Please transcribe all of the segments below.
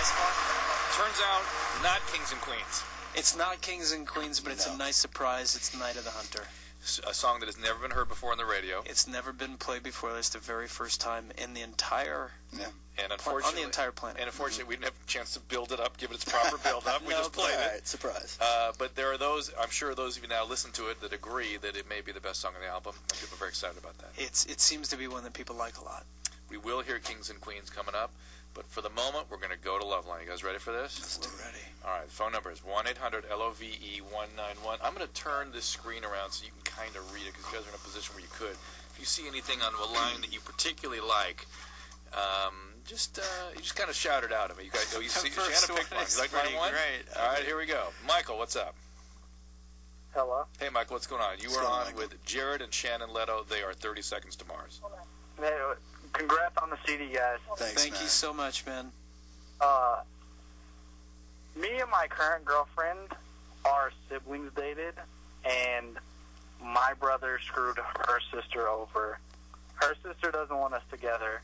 this one? Turns out, not Kings and Queens. It's not Kings and Queens, but it's a nice surprise. It's Night of the Hunter. A song that has never been heard before on the radio. It's never been played before. It's the very first time in the entire... Yeah. And unfortunately, on the entire planet. And unfortunately, we didn't have a chance to build it up, give it its proper build-up. We just played it. Right, surprise. But there are those, I'm sure those of you now listen to it that agree that it may be the best song on the album. And people are very excited about that. It seems to be one that people like a lot. We will hear Kings and Queens coming up. But for the moment, we're going to go to Loveline. You guys ready for this? We're ready. All right, the phone number is 1-800-LOVE-191. I'm going to turn this screen around so you can kind of read it, because you guys are in a position where you could. If you see anything on a line that you particularly like, you just kind of shout it out at me. You guys, you see, Shannon picked one. You like that one? Great. All right, here we go. Michael, what's up? Hello. Hey, Michael, what's going on? You are on with Jared and Shannon Leto. They are 30 Seconds to Mars. Hey, congrats on the CD, guys. Thank you so much, man. Me and my current girlfriend are siblings dated, and my brother screwed her sister over. Her sister doesn't want us together,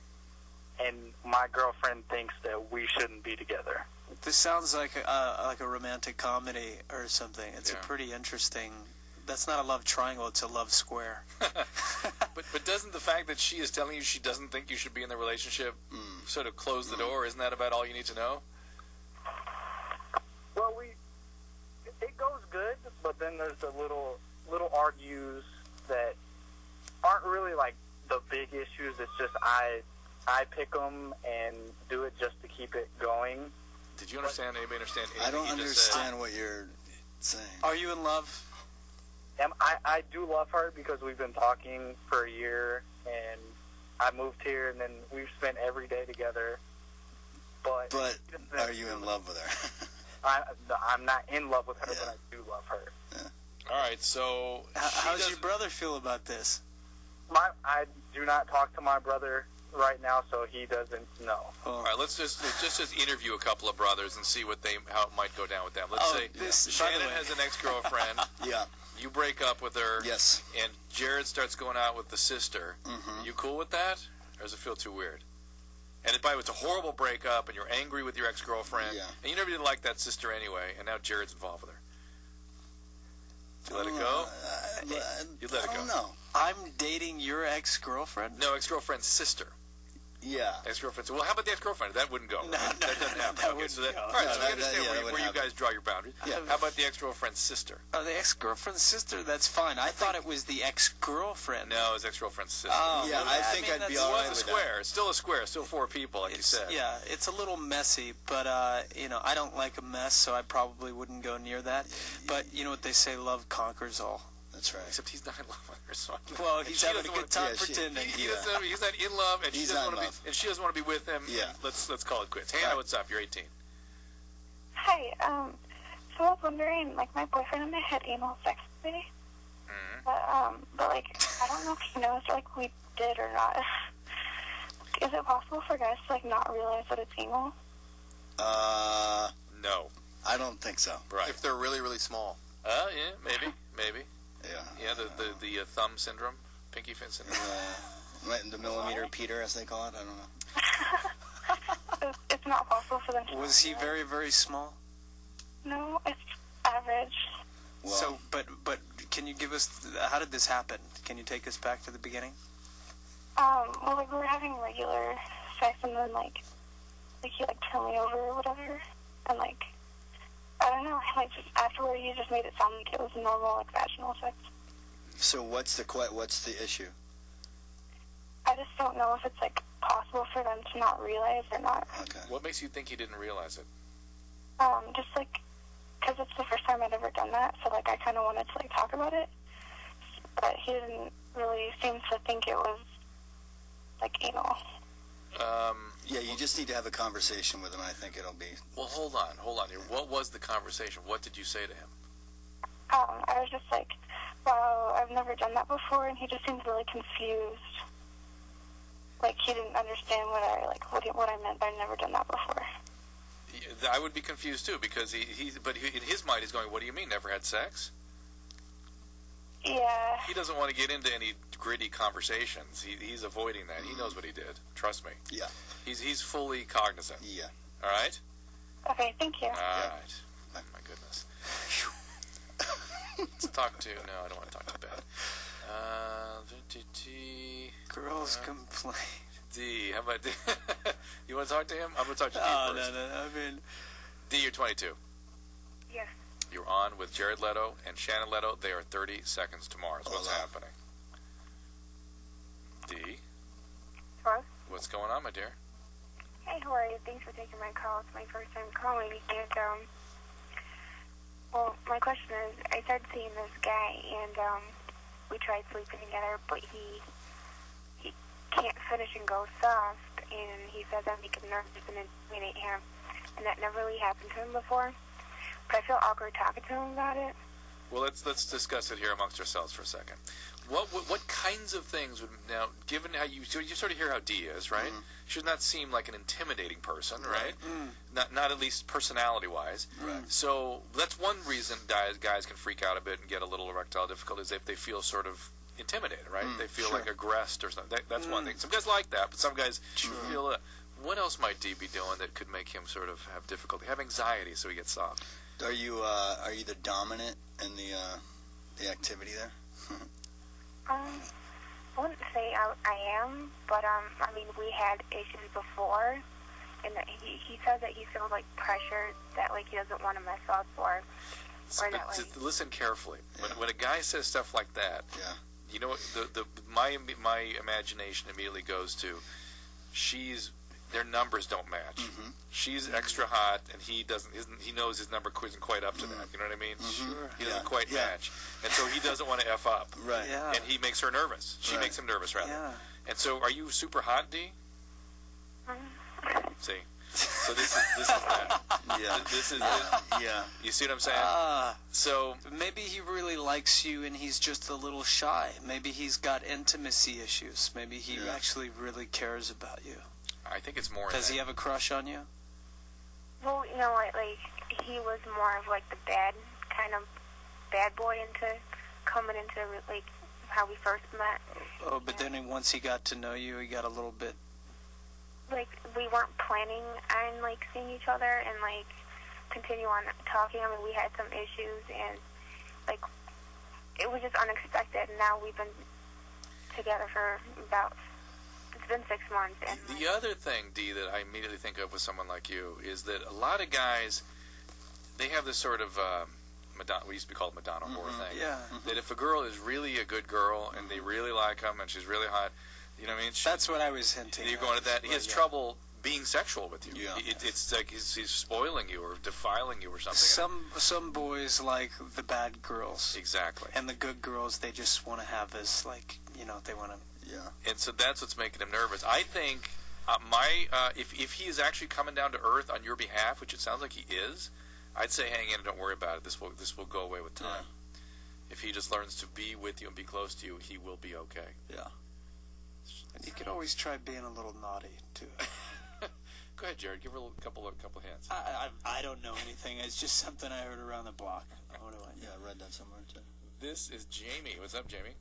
and my girlfriend thinks that we shouldn't be together. This sounds like a romantic comedy or something. It's a pretty interesting... That's not a love triangle, it's a love square. But doesn't the fact that she is telling you she doesn't think you should be in the relationship sort of close the door? Isn't that about all you need to know? Well, it goes good, but then there's the little argues that aren't really like the big issues. It's just I pick them and do it just to keep it going. Did you understand? Anybody understand anything I don't you just understand said? what you're saying. Are you in love? I do love her because we've been talking for a year, and I moved here, and then we've spent every day together. But are you in love with her? I'm not in love with her, but I do love her. Yeah. All right, so how does your brother feel about this? I do not talk to my brother right now, so he doesn't know. All right, let's just interview a couple of brothers and see how it might go down with them. Let's say Shannon has an ex-girlfriend. Yeah. You break up with her. Yes. And Jared starts going out with the sister. You cool with that? Or does it feel too weird? And by the way, it's a horrible breakup, and you're angry with your ex-girlfriend. Yeah. And you never did like that sister anyway, and now Jared's involved with her. You let it go? You let it go. I don't know. I'm dating your ex-girlfriend? No, ex-girlfriend's sister. Yeah. Ex-girlfriend. Well, how about the ex-girlfriend? That wouldn't go. No, that doesn't happen. That okay, so wouldn't go. All right, so No, we understand where you guys draw your boundaries. Yeah. How about the ex-girlfriend's sister? Oh, the ex-girlfriend's sister? That's fine. I thought it was the ex-girlfriend. No, it was ex-girlfriend's sister. Oh, yeah, I think I'd be all right with that. It was a square. It's still a square. Still four people, like you said. Yeah, it's a little messy, but, I don't like a mess, so I probably wouldn't go near that. But you know what they say, love conquers all. That's right. Except he's not in love with her. So well, he's having a good time pretending. He's not in love, and she doesn't want to be, and she doesn't want to be with him. Yeah. Let's call it quits. Hey, what's up? You're 18. Hi. So I was wondering, like, my boyfriend and I had anal sex today, but I don't know if he knows, like, we did or not. Is it possible for guys to, like, not realize that it's anal? No. I don't think so. Right. If they're really, really small. Yeah, maybe. Yeah. The thumb syndrome, pinky fin syndrome. Right in the millimeter Peter, as they call it. I don't know. It's not possible for them to. Was he very, very small? No, it's average. Well, so, but can you give us? How did this happen? Can you take us back to the beginning? Well, like, we were having regular sex, and then like he like turned me over or whatever, and like. I don't know, like, just afterward, you just made it sound like it was normal, like, vaginal sex. So what's the issue? I just don't know if it's, like, possible for them to not realize or not. Okay. What makes you think he didn't realize it? Just, like, because it's the first time I'd ever done that, so, like, I kind of wanted to, like, talk about it. But he didn't really seem to think it was, like, anal. Yeah, you just need to have a conversation with him. I think it'll be... Well, hold on here. What was the conversation? What did you say to him? I was just like, wow, I've never done that before, and he just seemed really confused. Like, he didn't understand what I meant by never done that before. I would be confused, too, because but in his mind, he's going, what do you mean, never had sex? Yeah. He doesn't want to get into any gritty conversations. He's avoiding that. He knows what he did. Trust me. Yeah. He's fully cognizant. Yeah. All right? Okay, thank you. All right. Oh, my goodness. Let's talk to... No, I don't want to talk to Ben. Girls complain. D, how about D? You want to talk to him? I'm going to talk to D first. No. I mean... D, you're 22. Yes. You're on with Jared Leto and Shannon Leto. They are 30 seconds to Mars. What's happening? D? Hello? What's going on, my dear? Hey, how are you? Thanks for taking my call. It's my first time calling. And, well, my question is, I started seeing this guy, and we tried sleeping together, but he can't finish and go soft, and he says I make him nervous and intimidate him, and that never really happened to him before. But I feel awkward talking to him about it. Well, let's discuss it here amongst ourselves for a second. What kinds of things would, now, given how you sort of hear how D is, right? Mm-hmm. Should not seem like an intimidating person, right? Mm. Not at least personality-wise. Right. So that's one reason guys can freak out a bit and get a little erectile difficulties if they feel sort of intimidated, right? They feel like aggressed or something. That's one thing. Some guys like that, but some guys feel what else might D be doing that could make him sort of have difficulty, have anxiety, so he gets soft? Are you the dominant in the activity there? I wouldn't say I am, but I mean, we had issues before, and that he says that he feels like pressure that like he doesn't want to mess up or that like. Listen carefully. When a guy says stuff like that, you know, my imagination immediately goes to their numbers don't match. Mm-hmm. She's extra hot, and he knows his number isn't quite up to that. You know what I mean? Sure. He doesn't quite match, and so he doesn't want to f up. Right. Yeah. And he makes her nervous. She makes him nervous, rather. Yeah. And so, are you super hot, D? See. So this is that. Yeah. This is yeah. You see what I'm saying? So maybe he really likes you and he's just a little shy. Maybe he's got intimacy issues. Maybe he actually really cares about you. I think it's more. Does he have a crush on you? Well, you know, like he was more of like the bad boy into coming into like how we first met. Oh, but then once he got to know you, he got a little bit. Like we weren't planning on like seeing each other and like continue on talking. I mean, we had some issues and like it was just unexpected. And now we've been together for about. It's been 6 months. And the other thing, D, that I immediately think of with someone like you is that a lot of guys, they have this sort of Madonna, we used to be called Madonna horror thing. Yeah. That if a girl is really a good girl and they really like him and she's really hot, you know what I mean? That's what I was hinting. You're going to that. He has trouble being sexual with you. Yeah. It's like he's spoiling you or defiling you or something. Some boys like the bad girls. Exactly. And the good girls, they just want to have as like, you know, they want to. Yeah. And so that's what's making him nervous. I think if he is actually coming down to earth on your behalf, which it sounds like he is, I'd say hang in and don't worry about it. This will go away with time. If he just learns to be with you and be close to you, he will be okay. Yeah. And you can always try being a little naughty too. Go ahead, Jared. Give her a couple hints. I don't know anything. It's just something I heard around the block. What do I know? Yeah, I read that somewhere too. This is Jamie. What's up, Jamie?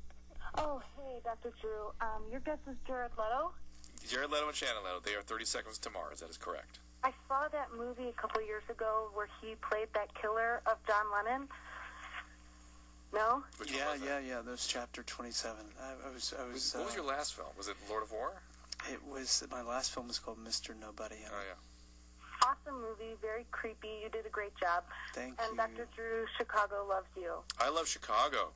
Oh, hey, Dr. Drew. Your guest is Jared Leto? Jared Leto and Shannon Leto. They are 30 Seconds to Mars. That is correct. I saw that movie a couple years ago where he played that killer of John Lennon. No? Yeah. That was chapter 27. What was your last film? Was it Lord of War? It was. My last film was called Mr. Nobody. Oh, yeah. Awesome movie, very creepy. You did a great job. Thank you. And Dr. Drew, Chicago loves you. I love Chicago.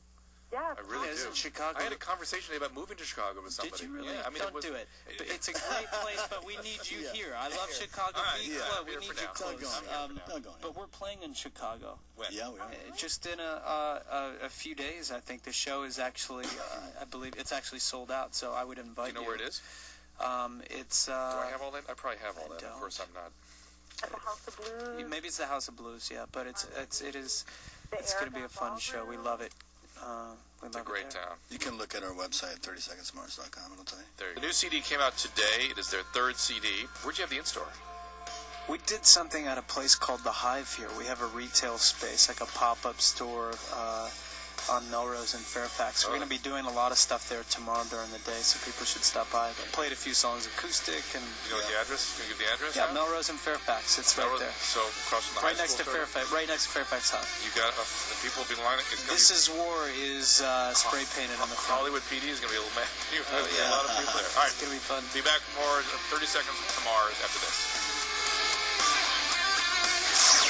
Yeah, I really do. Chicago. I had a conversation today about moving to Chicago with somebody. Did you really? Yeah, I mean, Don't do it. But it's a great place, but we need you here. I love Chicago. Be close. We need you close. But we're playing in Chicago. When? Yeah, we are. Just in a few days, I think. The show is actually, I believe, it's actually sold out. So I would invite you. Do you know where it is? It's. Do I have all that? I probably have all that. Of course, I'm not. At the House of Blues. Maybe it's the House of Blues, yeah. But it's going to be a fun show. We love it. It's a great town. You can look at our website, 30secondsmars.com, it'll tell you. The new CD came out today. It is their third CD. Where'd you have the in-store? We did something at a place called The Hive here. We have a retail space, like a pop-up store. on Melrose in Fairfax. We're going to be doing a lot of stuff there tomorrow during the day, so people should stop by. I played a few songs acoustic and. You know the address? Can you give the address? Yeah, Melrose in Fairfax. It's right there. So across from the right high next school. To Fairfax. Right next to Fairfax High. You got the people will be lining. This Is War is spray painted on the front. Hollywood PD is going to be a lot of people there. All right, It's going to be fun. Be back for more 30 seconds to Mars after this.